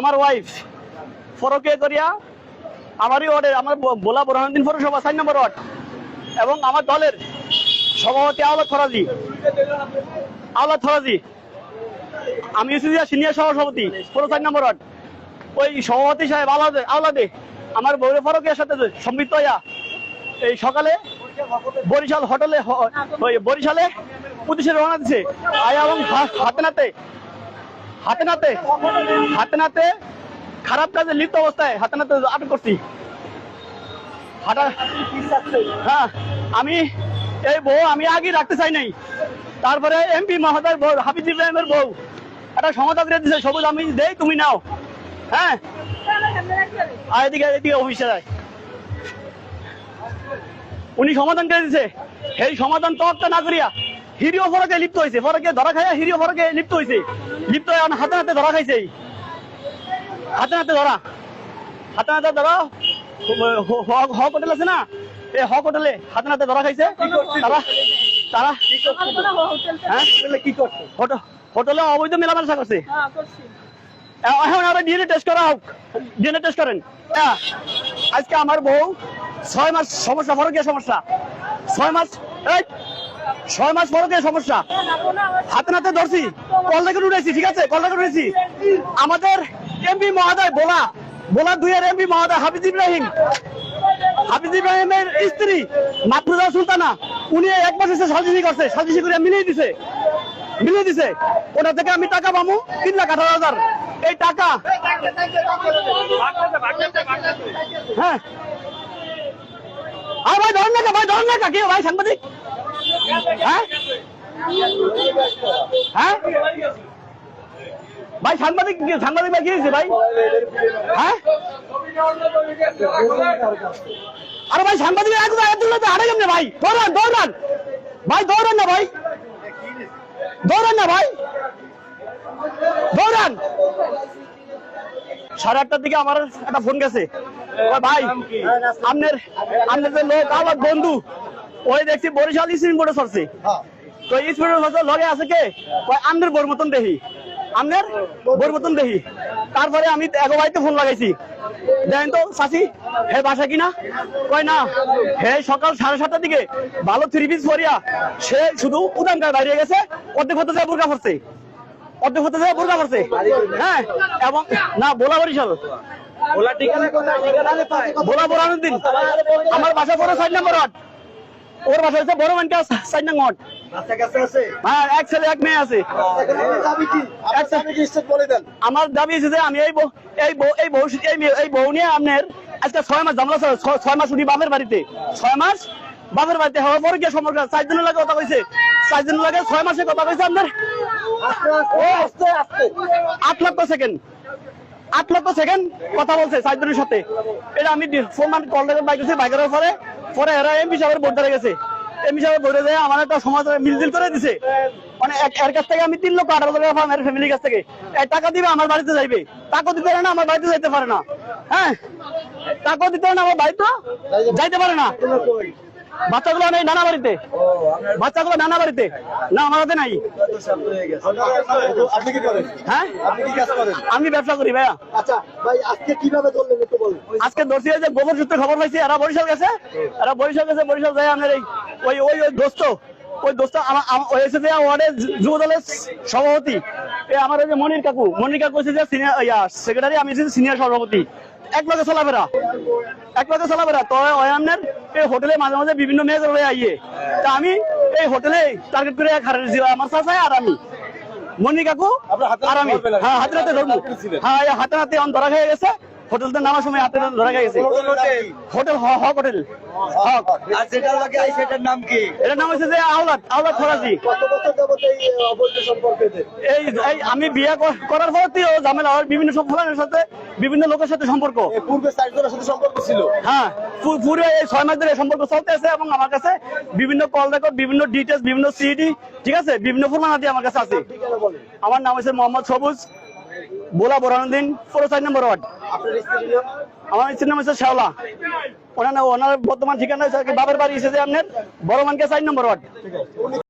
আমার ওয়াইফ ফরকে করিয়া আমারই ওয়ার্ডের আমার বোলা বোরহানুদ্দিন পৌরসভা 4 নম্বর ওয়ার্ড এবং আমার দলের সভাপতি আওলাদ ফরাজি আমি সিনিয়র সহসভাপতি পুরো 4 নম্বর ওয়ার্ড। ওই সভাপতি সাহেব আওলাদে আমার বৌরে ফরকের সাথে সম্পৃক্ত হইয়া এই সকালে বরিশাল হোটেলে বরিশালে পুলিশের রওনা দিছে আয়া এবং হাতে নাতে খারাপ কাজে লিপ্ত অবস্থায় হাতে নাতে আটক করছি। হ্যাঁ আমি এই বউ আমি আগে রাখতে চাই নাই, তারপরে এমপি মহোদয় বউ হাফিজ ইব্রাহিমের বউ একটা সমাধান করে দিচ্ছে, সবুজ আমি দেই তুমি নাও। হ্যাঁ আর এদিকে অফিসে যায় উনি সমাধান করে দিচ্ছে, এই সমাধান তত্ত্ব না করিয়া হিরিও ফরকে লিপ্ত হয়েছে, ফরকে ধরা খাইয়া হিরিও ফরকে লিপ্ত হয়েছে, লিপ্ত হয়ে হাতে হাতে ধরা খাইছে, হাতে হাতে ধরা হক হোটেল আছে না, এই হক হোটেলে হাতে হাতে ধরা খাইছে তারা হ্যাঁ কি করছে হোটেলে অবৈধ মেলামেশা করছে। এখন আমরা ডিএনএ টেস্ট করা হোক, ডিএনএ টেস্ট করেন। আজকে আমার বউ 6 মাস সমস্যা, ফরকের সমস্যা 6 মাস ফরকের সমস্যা, হাতে নাতে ধরছি, কলটাকে উঠেছি, ঠিক আছে কলটাকে উঠেছি। আমাদের এমপি মহোদয় বোলা 2-এর এমপি মহোদয় হাফিজ ইব্রাহিমের স্ত্রী মাহফুজা সুলতানা, উনি 1 মাস এসে সালিসি করছে, সালিসি করে মিলিয়ে দিছে। ওটা থেকে আমি টাকা পাবো 3,18,000। এই টাকা হ্যাঁ ভাই ধরেন না কি ভাই সাংবাদিক, হ্যাঁ ভাই সাংবাদিক ভাই কি হয়েছে ভাই? হ্যাঁ আরে ভাই সাংবাদিক হারে কেমনে ভাই? দৌড়ান ভাই, দৌড়ান না ভাই 8:30টার দিকে আমার একটা ফোন গেছে, ভাই আপনার যে লোক আমার বন্ধু ওই দেখছি বরিশাল স্প্রিং বোর্ডে চলছে, তো স্প্রিং বোর্ডে লগে আছে কে আপনার বোর মতন দেখি। তারপরে আমি এক ভাইতে ফোন লাগাইছি, দেখেন তো চাষি হে বাসা কিনা, কয় না হে সকাল 7:30টার দিকে ভালো 3 পিস পরিয়া সে শুধু উদামকার বাইরে গেছে, অর্ধেক হতে যায় বোরকা পড়ছে। হ্যাঁ এবং না বোলা বরিশাল বোলা বোরহানুদ্দিন, আমার বাসা পড়ে 4 নম্বর ওয়ার্ড, ওর বাসা হচ্ছে বড় মানকা 4 নম্বর ওয়ার্ড। হ্যাঁ এক ছেলে এক মেয়ে আছে। আমার দাবি আছে যে আমি এই বউ নিয়ে আপনার আজকে 6 মাস জামলা, 6 মাস উনি বাপের বাড়িতে, 6 মাস বাপের বাড়িতে হওয়ার পরে গিয়ে সম্পর্ক 4 দিনের লাগে কথা কইছে, 4 দিনের লাগে 6 মাসে কথা কইছে আপনার 8 লক্ষ সেকেন্ড কথা বলছে 4 দিনের সাথে। এটা আমি ফোন কল বাইকেছি, বাইকের পরে এরা এমপি সাহেবের ভোট ধরে গেছে, এমপি সাহেব ভোটে যায় আমার একটা সমাজ মিলজিল করে দিছে, মানে এর কাছ থেকে আমি 3,18,000 টাকা পাবো, এর ফ্যামিলির কাছ থেকে টাকা দিবে আমার বাড়িতে যাইবে, টাকা দিতে পারে না আমার বাড়িতে যাইতে পারে না। হ্যাঁ টাকা দিতে পারে না আমার বাড়িতে যাইতে পারে না, বাচ্চাগুলো নেই নানা বাড়িতে, না আমার হাতে নাই। হ্যাঁ আমি ব্যবসা করি ভাইয়া। আচ্ছা ভাই আজকে কিভাবে ধরলেন একটু বলুন। আজকে ধরছি যে গোবর সূত্রে খবর পাইছি, এরা বরিশাল গেছে, বরিশাল যায় আপনার ওই দোস্ত হয়েছে যে ওয়ার্ডের যুব দলের সভাপতি আমার ওই যে মনির কাকু হচ্ছে যে সেক্রেটারি, আমি সিনিয়র সভাপতি, এক লগে চলাফেরা তো আপনার এই হোটেলে মাঝে মাঝে বিভিন্ন মেয়ে হয়ে আইয়ে, তা আমি এই হোটেলে টার্গেট করে আমার চাচা আর আমি মনির কাকু আর আমি হ্যাঁ হাতে ধরবো, হ্যাঁ হাতে ধরা খেয়ে গেছে, হোটেলটার নামার সময় হাতে ধরা গেছে, হোটেল হক হোটেল হক। আর সেটার লাগে সেটার নাম কি? এটার নাম হচ্ছে যে আওলাদ ফরাজি। কত বছর যাবত এই অবৈধ সম্পর্কে? এই আমি বিয়ে করার পরেও ঝামেলা হয়, বিভিন্ন ফলানের সাথে বিভিন্ন লোকের সাথে সম্পর্ক, পূর্বে 4 জনের সাথে সম্পর্ক ছিল। হ্যাঁ পুরো এই 6 মাস ধরে সম্পর্ক চলতে আছে এবং আমার কাছে বিভিন্ন কল রেকর্ড, বিভিন্ন ডিটেলস, বিভিন্ন সিডি, ঠিক আছে, বিভিন্ন ফরমানাদি আমার কাছে আছে। আমার নাম হচ্ছে মোহাম্মদ সবুজ, বোলা বোরহানুদ্দিন, 4 নম্বর ওয়ার্ড। আমার স্ত্রীর নাম হচ্ছে শাওলা, ওনার বর্তমান ঠিকানা বাবার বাড়ি এসেছে আপনার বড় মানকে 4 নম্বর ওয়ার্ড।